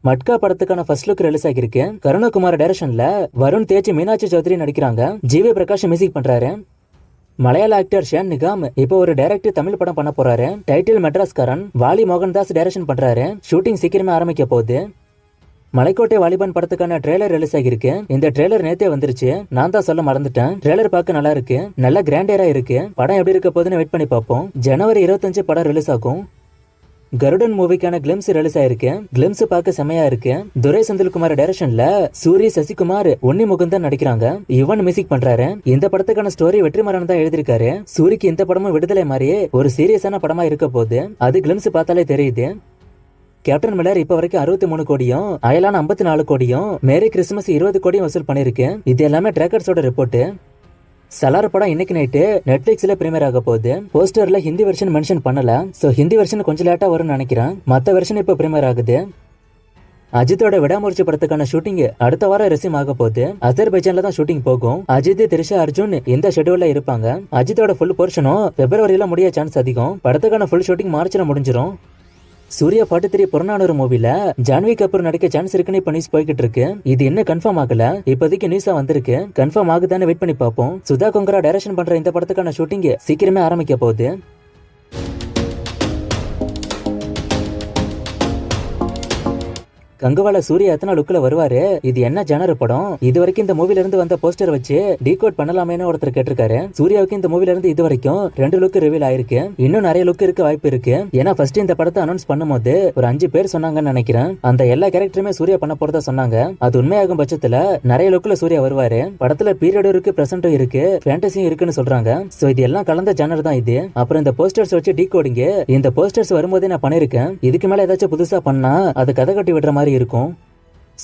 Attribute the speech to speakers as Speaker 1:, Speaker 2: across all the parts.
Speaker 1: மட்கா படத்துக்கான first look release ஆகிருக்கு. கருணகுமார் டைரக்ஷன்ல வருண் தேஜ், மீனாட்சி சௌத்ரி நடிக்கிறாங்க. ஜிவி பிரகாஷ் மியூசிக் பண்றாரு. மலையாள ஆக்டர் ஷேன் நிகாம் இப்போ ஒரு டைரக்டர் தமிழ் படம் பண்ண போறாரு. டைட்டில் மெட்ராஸ்காரன். வாலி மோகன்தாஸ் டைரக்ஷன் பண்றாரு. ஷூட்டிங் சீக்கிரமே ஆரம்பிக்க போகுது. மலைக்கோட்டை வாலிபான் படத்துக்கான ட்ரெய்லர் ரிலீஸ் ஆகிருக்கு. இந்த ட்ரெய்லர் நேத்தே வந்துருச்சு. நான் தான் சொல்ல மறந்துட்டேன். ட்ரெய்லர் பார்க்க நல்லா இருக்கு, நல்ல கிராண்டியரா இருக்கு. படம் எப்படி இருக்க போகுதுன்னு வெயிட் பண்ணி பார்ப்போம். ஜனவரி 25 படம் ரிலீஸ் ஆகும். கருடன் மூவிக்கான கிளிம்ஸ் ரிலீஸ் ஆயிருக்கு. கிளிம்ஸ் பார்க்க செமையா இருக்கு. துரை செந்தில்குமார் டைரக்ஷன்ல சூரி, சசிகுமார், உன்னி முகுந்தன் நடிக்கிறாங்க. யுவன் மியூசிக் பண்றாரு. இந்த படத்துக்கான ஸ்டோரி வெற்றிமாறன் தான் எழுதியிருக்காரு. சூரிக்கு இந்த படமும் விடுதலை மாதிரியே ஒரு சீரியஸான படமா இருக்க போகுது. அது கிளிம்ஸ் பார்த்தாலே தெரியுது. கேப்டன் மில்லர் இப்ப வரைக்கும் 63 கோடியும், அயலான 54 கோடியும், மேரி கிறிஸ்துமஸ் 20 கோடியும் வசூல் பண்ணிருக்கு. இது எல்லாமே ட்ராக்கர்ஸோட ரிப்போர்ட். சலார் படம் இன்னைக்கு நைட்டு நெட்ஃபிளிக்ஸ்ல பிரீமியர் ஆக போகுது. போஸ்டர்ல ஹிந்தி வெர்ஷன் மென்ஷன் பண்ணல. சோ ஹிந்தி வெர்ஷன் கொஞ்சம் லேட்டா வரும்னு நினைக்கிறேன். மத்த வெர்ஷன் இப்ப பிரீமியர் ஆகுது. அஜித்தோட விடாமுயற்சி படத்துக்கான ஷூட்டிங் அடுத்த வாரம் ரெஸ்யூம் ஆக போகுது. அசர்பைஜான்ல தான் ஷூட்டிங் போகும். அஜித், திரிஷா, அர்ஜுன் இந்த ஷெட்யூல்ல இருப்பாங்க. அஜித்தோட ஃபுல் போர்ஷனும் பிப்ரவரியில முடிய சான்ஸ் அதிகம். படத்துக்கான ஃபுல் ஷூட்டிங் மார்ச்ல முடிஞ்சிடும். சூர்யா 43 புறநானூறு மூவில ஜான்வி கபூர் நடிக்க சான்ஸ் இருக்குன்னு இப்ப நியூஸ் போய்கிட்டு இருக்கு. இது என்ன கன்ஃபார்ம் ஆகல. இப்போதைக்கு நியூஸா வந்திருக்கு. கன்ஃபார்ம் ஆகுதான்னு வெயிட் பண்ணி பார்ப்போம். சுதா கொங்கரா டைரக்ஷன் பண்ற இந்த படத்துக்கான ஷூட்டிங் சீக்கிரமே ஆரம்பிக்க போகுது. கங்குவால சூர்யா எத்தனை லுக்ல வருவாரு? இது என்ன ஜானர் படம்? இது வரைக்கும் இந்த மூவில இருந்து வந்த போஸ்டர் வச்சு டீகோட் பண்ணலாமேன்னு ஒருத்தர் கேட்டிருக்காரு. சூர்யாவுக்கு இந்த மூவில இருந்து இது வரைக்கும் 2 லுக் ரிவீல் ஆயிருக்கு. இன்னும் நிறைய லுக் இருக்க வாய்ப்பு இருக்கு. ஏன்னா ஃபர்ஸ்ட் இந்த படத்தை அனௌன்ஸ் பண்ணும்போது ஒரு 5 பேர் சொன்னாங்கன்னு நினைக்கிறேன். அந்த எல்லா கேரக்டருமே சூர்யா பண்ண போறதா சொன்னாங்க. அது உண்மையாகும் பட்சத்துல நிறைய லுக்ல சூர்யா வருவாரு. படத்துல பீரியடும் இருக்கு, பிரசன்டும் இருக்கு, ஃபேண்டசியும் இருக்குன்னு சொல்றாங்க. சோ இது எல்லாம் கலந்த ஜானர் தான் இது. அப்புறம் இந்த போஸ்டர்ஸ் வச்சு டீகோடிங், இந்த போஸ்டர்ஸ் வரும்போதே நான் பண்ணிருக்கேன். இதுக்கு மேல ஏதாச்சும் புதுசா பண்ணா அது கதை கட்டி விடுற மாதிரி இருக்கும்.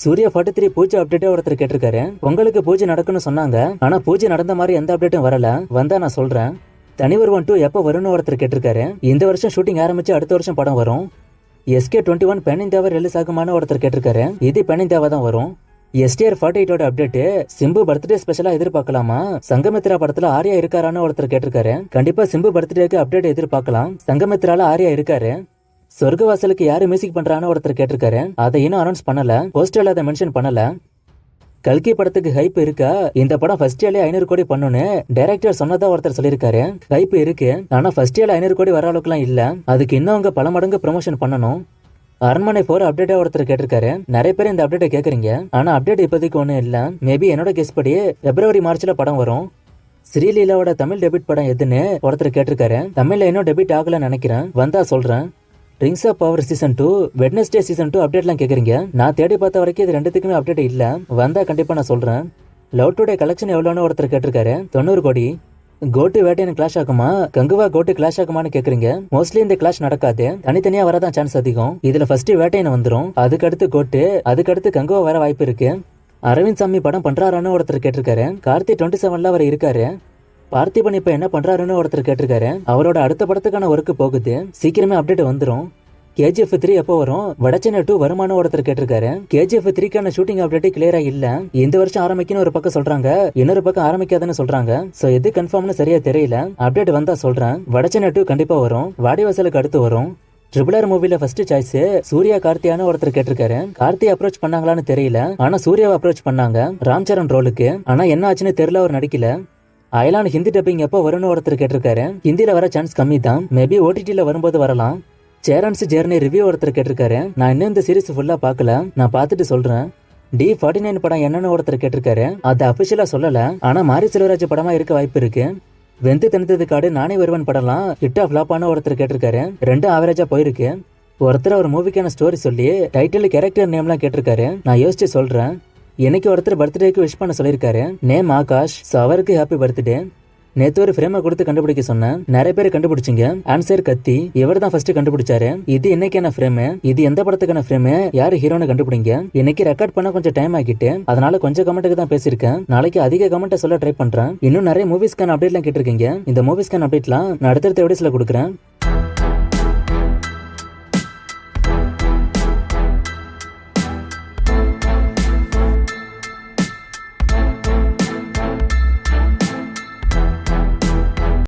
Speaker 1: சூர்யா 43 பூஜை அப்டேட்டே ஒருத்தர் கேட்டிருக்காரு. உங்களுக்கு பூஜை நடக்கும்னு சொன்னாங்க. ஆனா பூஜை நடந்த மாதிரி எந்த அப்டேட்டும் வரல. வந்தா நான் சொல்றேன். தனி ஒருவன் 2 எப்ப வரும்னு ஒருத்தர் கேட்டிருக்காரு. இந்த வருஷம் ஷூட்டிங் ஆரம்பிச்சு அடுத்த வருஷம் படம் வரும். SK21 பென் இந்தியாவை ரிலீஸ் ஆகுமான்னு ஒருத்தர் கேட்டிருக்காரு. இது பென் இந்தியாவா தான் வரும். STR 48 அப்டேட் சிம்பு பர்த்டே ஸ்பெஷலா எதிர்பார்க்கலாமா? சங்கமித்ரா படத்துல ஆர்யா இருக்காரான்னு ஒருத்தர் கேட்டிருக்காரு. கண்டிப்பா சிம்பு பர்த்டேக்கு அப்டேட் எதிர்பார்க்கலாம். சங்கமித்ரால ஆர்யா இருக்காரு. சொர்க்கவாசலுக்கு யாரு மியூசிக் பண்றான்னு ஒருத்தர் கேட்டிருக்காரு. அதை இன்னும் அனௌன்ஸ் பண்ணல. போஸ்டர்ல அதை மென்ஷன் பண்ணல. கல்கி படத்துக்கு ஹைப் இருக்கா? இந்த படம் ஃபர்ஸ்ட் இயர்ல 500 கோடி பண்ணுன்னு டைரக்டர் சொன்னதா ஒருத்தர் சொல்லியிருக்காரு. ஹைப் இருக்கு. ஆனா ஃபர்ஸ்ட் இயர்ல 500 கோடி வர அளவுக்குலாம் இல்ல. அதுக்கு இன்னும் அவங்க பல மடங்கு ப்ரமோஷன் பண்ணணும். அரண்மனை 4 அப்டேட்டா ஒருத்தர் கேட்டிருக்காரு. நிறைய பேர் இந்த அப்டேட்டை கேக்குறீங்க. ஆனா அப்டேட் இப்போதைக்கு ஒன்னும் இல்ல. மேபி என்னோட கெஸ் படி பிப்ரவரி மார்ச்ல படம் வரும். ஸ்ரீலீலாவோட தமிழ் டெபிட் படம் எதுன்னு ஒருத்தர் கேட்டிருக்காரு. தமிழ்ல இன்னும் டெபிட் ஆகலன்னு நினைக்கிறேன். வந்தா சொல்றேன். Rings of power season 2, Wednesday season 2 அப்டேட்லாம் கேக்குறீங்க. நான் தேடி பார்த்த வரைக்கும் இது ரெண்டுத்துக்குமே அப்டேட் இல்ல. வந்தா கண்டிப்பா நான் சொல்றேன். லவ் டுடே கலெக்ஷன் எவ்வளோன்னு ஒருத்தர் கேட்டிருக்காரு. 90 கோடி. கோட்டு வேட்டையன் கிளாஷ் ஆகுமா? கங்குவா கோட்டு கிளாஷ் ஆகுமான்னு கேக்குறீங்க. மோஸ்ட்லி இந்த கிளாஷ் நடக்காது. தனித்தனியா வரதான் சான்ஸ் அதிகம். இதுல ஃபர்ஸ்ட் வேட்டையன் வந்துரும். அதுக்கடுத்து கோட்டு, அதுக்கடுத்து கங்குவா வர வாய்ப்பு இருக்கு. அரவிந்த் சாமி படம் பண்றாரான்னு ஒருத்தர் கேட்டிருக்காரு. கார்த்தி 27ல அவர் இருக்காரு. பார்த்திபன் இப்ப என்ன பண்றாருன்னு ஒருத்தர் கேட்டிருக்காரு. அவரோட அடுத்த படத்துக்கான ஒர்க் போகுது. சீக்கிரமே அப்டேட் வந்துரும். KGF 3 எப்போ வரும்? வடச்சென்னை 2 வருமானம் ஒருத்தர் கேட்டிருக்காரு. KGF 3க்கான ஷூட்டிங் அப்டேட் கிளியரா இல்ல. இந்த வருஷம் ஆரம்பிக்கணும் ஒரு பக்கம் சொல்றாங்க, இன்னொரு பக்கம் ஆரம்பிக்காதுன்னு சொல்றாங்க. சோ எது கன்ஃபார்ம்னு சரியா தெரியல. அப்டேட் வந்தா சொல்றேன். வடச்சென்னை 2 கண்டிப்பா வரும். வாடிவாசலுக்கு அடுத்து வரும். ட்ரிபிள் மூவில ஃபர்ஸ்ட் சாய்ஸ் சூர்யா கார்த்தியான்னு ஒருத்தர் கேட்டிருக்காரு. கார்த்தி அப்ரோச் பண்ணாங்களான்னு தெரியல. ஆனா சூர்யாவை அப்ரோச் பண்ணாங்க ராம் சரண் ரோலுக்கு. ஆனா என்ன ஆச்சுன்னு தெரியல, அவர் நடிக்கல. அயலான் ஹிந்தி டப்பிங் எப்போ வரும்னு ஒருத்தர் கேட்டிருக்காரு. ஹிந்தில வர சான்ஸ் கம்மி தான். மேபி OTTல வரும்போது வரலாம். சேரன்ஸ் ஜெர்னி ரிவ்யூ ஒருத்தர் கேட்டிருக்காரு. நான் இன்னும் இந்த சீரிஸ் ஃபுல்லா பார்க்கல. நான் பார்த்துட்டு சொல்றேன். D49 படம் என்னன்னு ஒருத்தர் கேட்டிருக்காரு. அது அபிஷியலா சொல்லல. ஆனா மாரி செல்வராஜ் படமா இருக்க வாய்ப்பு இருக்கு. வெந்து தனித்தது காடு, நானே வருவன் படம்லாம் ஹிட் ஆஃப் ஃப்ளாப்பான ஒருத்தர் கேட்டிருக்காரு. 2 ஆவரேஜா போயிருக்கு. ஒருத்தர் ஒரு மூவிக்கான ஸ்டோரி சொல்லி டைட்டில், கேரக்டர் நேம்லாம் கேட்டிருக்காரு. நான் யோசிச்சு சொல்றேன். இன்னைக்கு ஒருத்தர் பர்த்டேக்கு விஷ் பண்ண சொல்லியிருக்காரு. நேம் ஆகாஷ். அவருக்கு ஹாப்பி பர்த்டே. நேத்து ஒரு ஃப்ரேமை கொடுத்து கண்டுபிடிக்க சொன்னேன். நிறைய பேர் கண்டுபிடிச்சிங்க. ஆன்சர் கத்தி. இவர் தான் ஃபர்ஸ்ட் கண்டுபிடிச்சாரு. இது இன்னைக்கான ஃப்ரேம். இது எந்த படத்துக்கான ஃப்ரேம், யாரு ஹீரோன்னு கண்டுபிடிங்க. இன்னைக்கு ரெக்கார்ட் பண்ண கொஞ்சம் டைம் ஆகிட்டு, அதனால கொஞ்சம் கமெண்ட்டுக்கு தான் பேசியிருக்கேன். நாளைக்கு அதிக கமெண்ட் சொல்ல ட்ரை பண்றேன். இன்னும் நிறைய மூவிஸ்க்கான அப்டேட்லாம் கேட்டிருக்கீங்க. இந்த மூவிஸ்க்கான அப்டேட்லாம் நான் அடுத்தடுத்த வீடியோஸ்ல கொடுக்குறேன்.